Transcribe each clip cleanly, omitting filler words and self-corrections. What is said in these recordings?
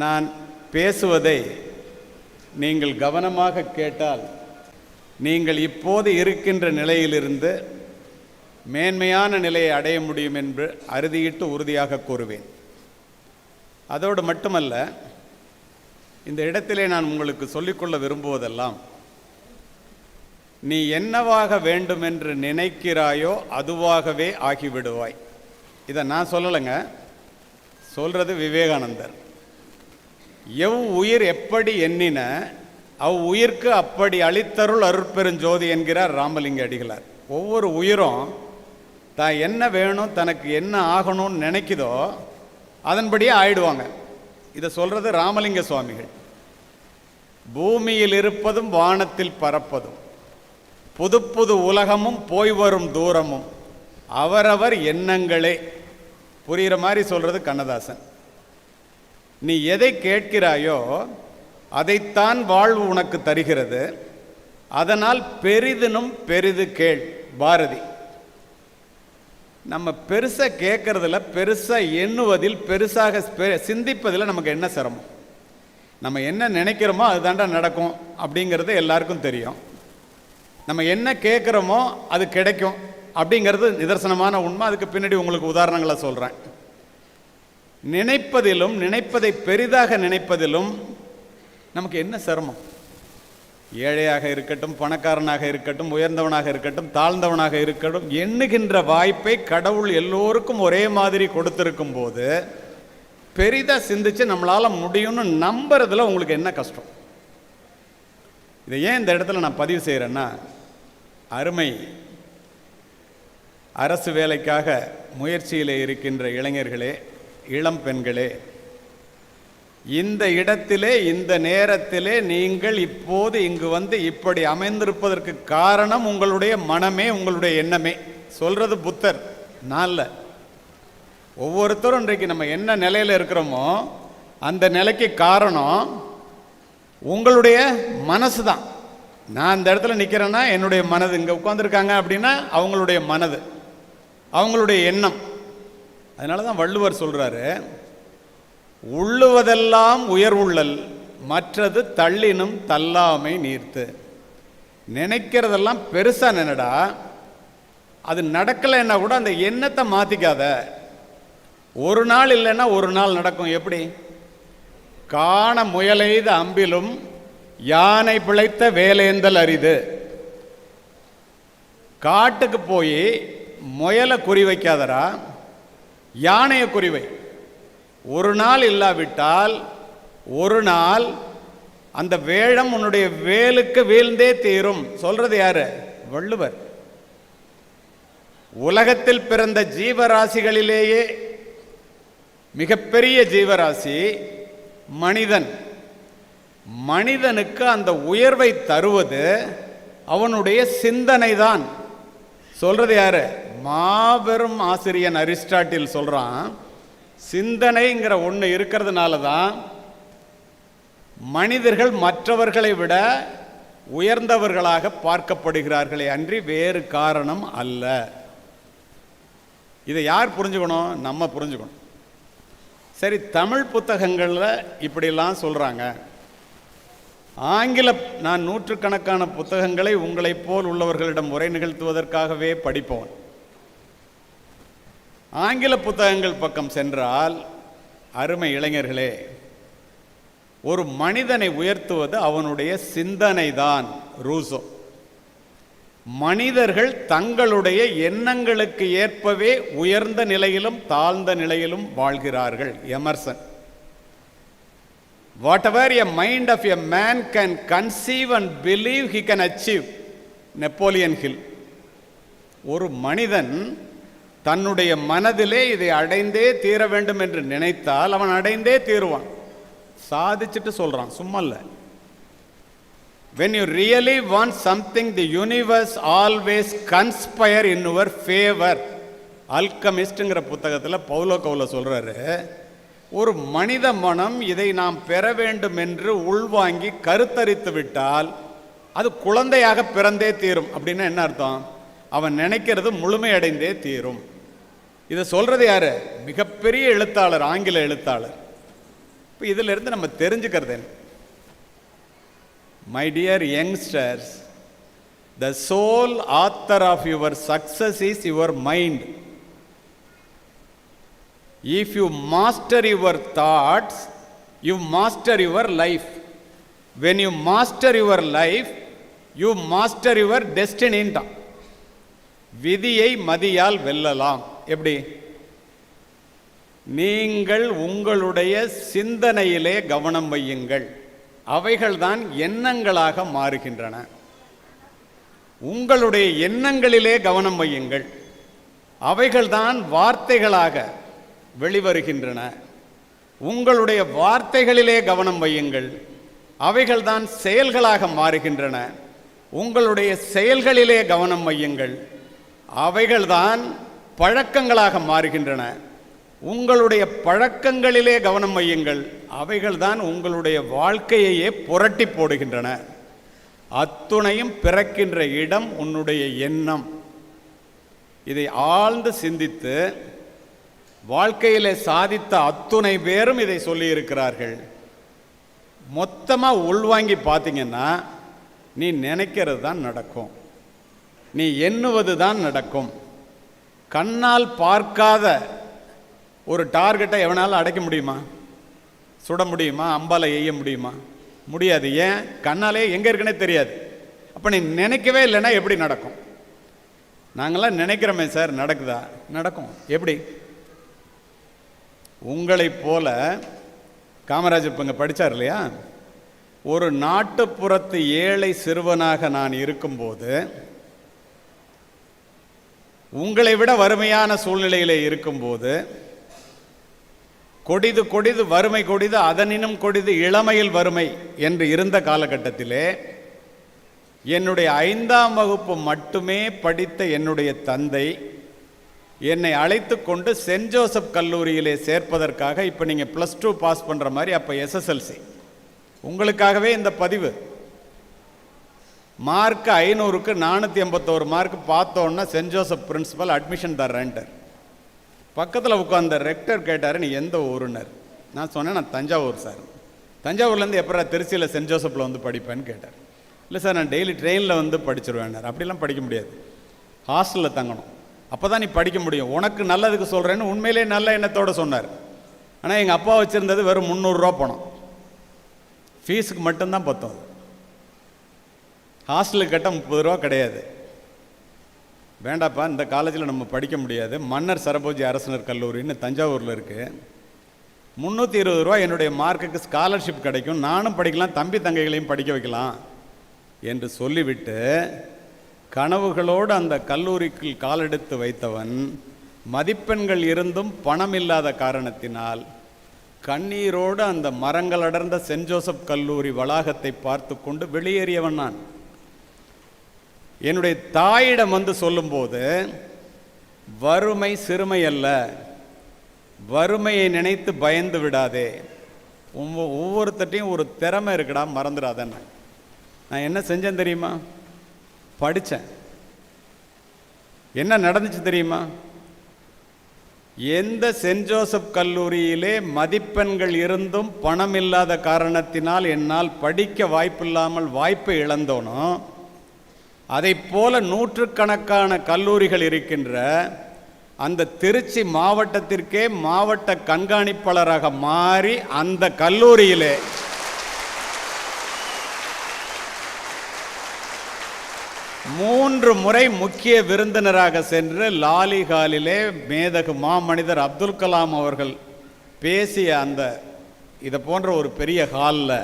நான் பேசுவதை நீங்கள் கவனமாக கேட்டால் நீங்கள் இப்போது இருக்கின்ற நிலையிலிருந்து மேன்மையான நிலையை அடைய முடியும் என்று அறுதியிட்டு உறுதியாக கூறுவேன். அதோடு மட்டுமல்ல, இந்த இடத்திலே நான் உங்களுக்கு சொல்லிக்கொள்ள விரும்புவதெல்லாம், நீ என்னவாக வேண்டும் என்று நினைக்கிறாயோ அதுவாகவே ஆகிவிடுவாய். இதை நான் சொல்லலைங்க, சொல்றது விவேகானந்தர். எவ் உயிர் எப்படி எண்ணின அவ் உயிர்க்கு அப்படி அளித்தருள் அருட்பெருஞ்சோதி என்கிறார் ராமலிங்க அடிகளார். ஒவ்வொரு உயிரும் தான் என்ன வேணும், தனக்கு என்ன ஆகணும்னு நினைக்குதோ அதன்படியே ஆயிடுவாங்க. இதை சொல்றது ராமலிங்க சுவாமிகள். பூமியில் இருப்பதும் வானத்தில் பறப்பதும் புது புது உலகமும் போய் வரும் தூரமும் அவரவர் எண்ணங்களே. புரிகிற மாதிரி சொல்றது கண்ணதாசன். நீ எதை கேட்கிறாயோ அதைத்தான் வாழ்வு உனக்கு தருகிறது. அதனால் பெரிதினும் பெரிது கேள். பாரதி. நம்ம பெருசாக கேட்கறதில்ல, பெருசாக எண்ணுவதில், பெருசாக சிந்திப்பதில் நமக்கு என்ன சிரமம்? நம்ம என்ன நினைக்கிறோமோ அதுதாண்டா நடக்கும் அப்படிங்கிறது எல்லாருக்கும் தெரியும். நம்ம என்ன கேட்குறோமோ அது கிடைக்கும் அப்படிங்கிறது நிதர்சனமான உண்மை. அதுக்கு பின்னாடி உங்களுக்கு உதாரணங்களை சொல்கிறேன். நினைப்பதிலும் நினைப்பதை பெரிதாக நினைப்பதிலும் நமக்கு என்ன சிரமம்? ஏழையாக இருக்கட்டும், பணக்காரனாக இருக்கட்டும், உயர்ந்தவனாக இருக்கட்டும், தாழ்ந்தவனாக இருக்கட்டும், எண்ணுகின்ற வாய்ப்பை கடவுள் எல்லோருக்கும் ஒரே மாதிரி கொடுத்திருக்கும் போது பெரிதாக சிந்திச்சு நம்மளால் முடியும்னு நம்புறதுல உங்களுக்கு என்ன கஷ்டம்? இதை ஏன் இந்த இடத்துல நான் பதிவு செய்கிறேன்னா, அருமை அரசு வேலைக்காக முயற்சியில் இருக்கின்ற இளைஞர்களே, இளம் பெண்களே, இந்த இடத்திலே இந்த நேரத்திலே நீங்கள் இப்போது இங்கு வந்து இப்படி அமைந்திருப்பதற்கு காரணம் உங்களுடைய மனமே, உங்களுடைய எண்ணமே. சொல்றது புத்தர், நான் இல்லை. ஒவ்வொருத்தரும் இன்றைக்கு நம்ம என்ன நிலையில் இருக்கிறோமோ அந்த நிலைக்கு காரணம் உங்களுடைய மனசு தான். நான் இந்த இடத்துல நிற்கிறேன்னா என்னுடைய மனது, இங்கே உட்காந்துருக்காங்க அப்படின்னா அவங்களுடைய மனது, அவங்களுடைய எண்ணம். அதனால தான் வள்ளுவர் சொல்கிறாரு, உள்ளுவதெல்லாம் உயர்வுள்ளல் மற்றது தள்ளினும் தள்ளாமை நீர்த்து. நினைக்கிறதெல்லாம் பெருசாக நினைடா, அது நடக்கலைன்னா கூட அந்த எண்ணத்தை மாற்றிக்காத. ஒரு நாள் இல்லைன்னா ஒரு நாள் நடக்கும். எப்படி? காண முயலெய்த அம்பிலும் யானை பிழைத்த வேலேந்தல் அரிது. காட்டுக்கு போய் முயலை குறி வைக்காதரா, யானையை குறிவை. ஒரு நாள் இல்லாவிட்டால் ஒரு நாள் அந்த வேழம் உன்னுடைய வேலுக்கு வீழ்ந்தே தீரும். சொல்றது யாரு? வள்ளுவர். உலகத்தில் பிறந்த ஜீவராசிகளிலேயே மிகப்பெரிய ஜீவராசி மனிதன். மனிதனுக்கு அந்த உயர்வை தருவது அவனுடைய சிந்தனை தான். சொல்றது யாரு? மாபெரும் ஆசிரியன் அரிஸ்டாட்டில் சொல்றான், சிந்தனைங்கிற ஒன்று இருக்கிறதுனால தான் மனிதர்கள் மற்றவர்களை விட உயர்ந்தவர்களாக பார்க்கப்படுகிறார்களே அன்றி வேறு காரணம் அல்ல. இதை யார் புரிஞ்சுக்கணும்? நம்ம புரிஞ்சுக்கணும். சரி, தமிழ் புத்தகங்களில் இப்படிலாம் சொல்கிறாங்க. நான் நூற்றுக்கணக்கான புத்தகங்களை உங்களைப் போல் உள்ளவர்களிடம் உரை நிகழ்த்துவதற்காகவே படிப்போம். ஆங்கில புத்தகங்கள் பக்கம் சென்றால், அருமை இளைஞர்களே, ஒரு மனிதனை உயர்த்துவது அவனுடைய சிந்தனை தான். ரூசோ. மனிதர்கள் தங்களுடைய எண்ணங்களுக்கு ஏற்பவே உயர்ந்த நிலையிலும் தாழ்ந்த நிலையிலும் வாழ்கிறார்கள். Emerson. Whatever a mind of a man can conceive and believe he can achieve. Napoleon Hill. ஒரு மனிதன் தன்னுடைய மனதிலே இதை அடைந்தே தீர வேண்டும் என்று நினைத்தால் அவன் அடைந்தே தீருவான். சாதிச்சுட்டு சொல்றான், சும்மா இல்லை. When you really want something, the universe always conspire in your favor. அல்கமிஸ்ட்ங்கிற புத்தகத்தில் பவுலோ கவுலோ சொல்றாரு, ஒரு மனித மனம் இதை நாம் பெற வேண்டும் என்று உள்வாங்கி கருத்தரித்து விட்டால் அது குழந்தையாக பிறந்தே தீரும். அப்படின்னா என்ன அர்த்தம்? அவன் நினைக்கிறது முழுமையடைந்தே தீரும். இதை சொல்றது யாரு? மிகப்பெரிய எழுத்தாளர், ஆங்கில எழுத்தாளர். இப்போ இதிலிருந்து நம்ம தெரிஞ்சுக்கிறது என்ன? My dear youngsters, the sole author of your success is your mind. If you master your thoughts, you master your life. When you master your life, you master your destiny. விதியை மதியால் வெல்லலாம். எப்படி? நீங்கள் உங்களுடைய சிந்தனையிலே கவனம் வையுங்கள். அவைகள்தான் எண்ணங்களாக மாறுகின்றன. உங்களுடைய எண்ணங்களிலே கவனம் வையுங்கள். அவைகள்தான் வார்த்தைகளாக வெளிவருகின்றன. உங்களுடைய வார்த்தைகளிலே கவனம் வையுங்கள். அவைகள்தான் செயல்களாக மாறுகின்றன. உங்களுடைய செயல்களிலே கவனம் வையுங்கள். அவைகள்தான் பழக்கங்களாக மாறுகின்றன. உங்களுடைய பழக்கங்களிலே கவனம் வையுங்கள். அவைகள்தான் உங்களுடைய வாழ்க்கையையே புரட்டி போடுகின்றன. அத்துணையும் பிறக்கின்ற இடம் உன்னுடைய எண்ணம். இதை ஆழ்ந்து சிந்தித்து வாழ்க்கையிலே சாதித்த அத்துணை பேரும் இதை சொல்லி இருக்கிறார்கள். மொத்தமாக உள்வாங்கி பார்த்தீங்கன்னா, நீ நினைக்கிறது தான் நடக்கும், நீ எண்ணுவது தான் நடக்கும். கண்ணால் பார்க்காத ஒரு டார்கெட்டை எவனாலும் அடைக்க முடியுமா? சுட முடியுமா? அம்பால எய்ய முடியுமா? முடியாது. ஏன்? கண்ணாலே எங்கே இருக்குன்னே தெரியாது. அப்போ நீ நினைக்கவே இல்லைன்னா எப்படி நடக்கும்? நாங்களாம் நினைக்கிறோமே சார், நடக்குதா? நடக்கும். எப்படி? உங்களைப் போல காமராஜர் இப்போ இங்கே படித்தார் இல்லையா, ஒரு நாட்டுப்புறத்து ஏழை சிறுவனாக நான் இருக்கும்போது, உங்களை விட வறுமையான சூழ்நிலையிலே இருக்கும்போது, கொடிது கொடிது வறுமை கொடிது, அதனினும் கொடிது இளமையில் வறுமை என்று இருந்த காலகட்டத்திலே என்னுடைய 5ஆம் வகுப்பு மட்டுமே படித்த என்னுடைய தந்தை என்னை அழைத்து கொண்டு சென்ட் ஜோசப் கல்லூரியிலே சேர்ப்பதற்காக, இப்போ நீங்கள் +2 பாஸ் பண்ணுற மாதிரி அப்போ SSLC, உங்களுக்காகவே இந்த பதிவு. மார்க் 500க்கு 481 மார்க் பார்த்தோன்னா சென்ட் ஜோசப் பிரின்சிபல் அட்மிஷன் தர்றேன்ட்டார். பக்கத்தில் உட்கார்ந்த ரெக்டர் கேட்டார், நீ எந்த ஊருன்னர். நான் சொன்னேன், நான் தஞ்சாவூர் சார். தஞ்சாவூர்லேருந்து எப்போ திருச்சியில் சென்ட் ஜோசப்பில் வந்து படிப்பேன்னு கேட்டார். இல்லை சார், நான் டெய்லி ட்ரெயினில் வந்து படிச்சிருவேன்னார். அப்படிலாம் படிக்க முடியாது, ஹாஸ்டலில் தங்கணும், அப்போ தான் நீ படிக்க முடியும். உனக்கு நல்லதுக்கு சொல்கிறேன்னு உண்மையிலே நல்ல எண்ணத்தோடு சொன்னார். ஆனால் எங்கள் அப்பா வச்சுருந்தது வெறும் 300 ரூபா பணம், ஃபீஸுக்கு மட்டும்தான் பத்தும். ஹாஸ்டலுக்கு கட்ட 30 ரூபா கிடையாது. வேண்டாப்பா, இந்த காலேஜில் நம்ம படிக்க முடியாது. மன்னர் சரபோஜி அரசினர் கல்லூரின்னு தஞ்சாவூரில் இருக்குது, 320 ரூபா என்னுடைய மார்க்குக்கு ஸ்காலர்ஷிப் கிடைக்கும், நானும் படிக்கலாம், தம்பி தங்கைகளையும் படிக்க வைக்கலாம் என்று சொல்லிவிட்டு கனவுகளோடு அந்த கல்லூரிக்கு காலெடுத்து வைத்தவன், மதிப்பெண்கள் இருந்தும் பணம் இல்லாத காரணத்தினால் கண்ணீரோடு அந்த மரங்கள் அடர்ந்த சென்ட் ஜோசப் கல்லூரி வளாகத்தை பார்த்து கொண்டு வெளியேறியவன் நான். என்னுடைய தாயிடம் வந்து சொல்லும்போது, வறுமை சிறுமை அல்ல, வறுமையை நினைத்து பயந்து விடாதே, ஒவ்வொருத்தட்டையும் ஒரு திறமை இருக்குடா, மறந்துடாதேன்னு. நான் என்ன செஞ்சேன் தெரியுமா? படித்தேன். என்ன நடந்துச்சு தெரியுமா? எந்த சென்ட் ஜோசப் கல்லூரியிலே மதிப்பெண்கள் இருந்தும் பணம் இல்லாத காரணத்தினால் என்னால் படிக்க வாய்ப்பில்லாமல் வாய்ப்பை இழந்தோனோ, அதை போல நூற்றுக்கணக்கான கல்லூரிகள் இருக்கின்ற அந்த திருச்சி மாவட்டத்திற்கே மாவட்ட கண்காணிப்பாளராக மாறி அந்த கல்லூரியிலே மூன்று முறை முக்கிய விருந்தினராக சென்று லாலிகாலிலே மேதகு மாமனிதர் அப்துல் கலாம் அவர்கள் பேசிய அந்த இதை போன்ற ஒரு பெரிய ஹாலில்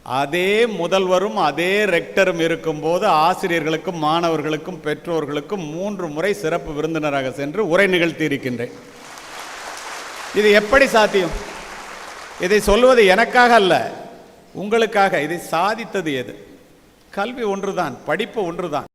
அதே முதல்வரும் அதே ரெக்டரும் இருக்கும்போது ஆசிரியர்களுக்கும் மாணவர்களுக்கும் பெற்றோர்களுக்கும் 3 முறை சிறப்பு விருந்தினராக சென்று உரை நிகழ்த்தி இருக்கின்றேன். இது எப்படி சாத்தியம்? இதை சொல்வது எனக்காக அல்ல, உங்களுக்காக. இதை சாதித்தது எது? கல்வி ஒன்றுதான், படிப்பு ஒன்றுதான்.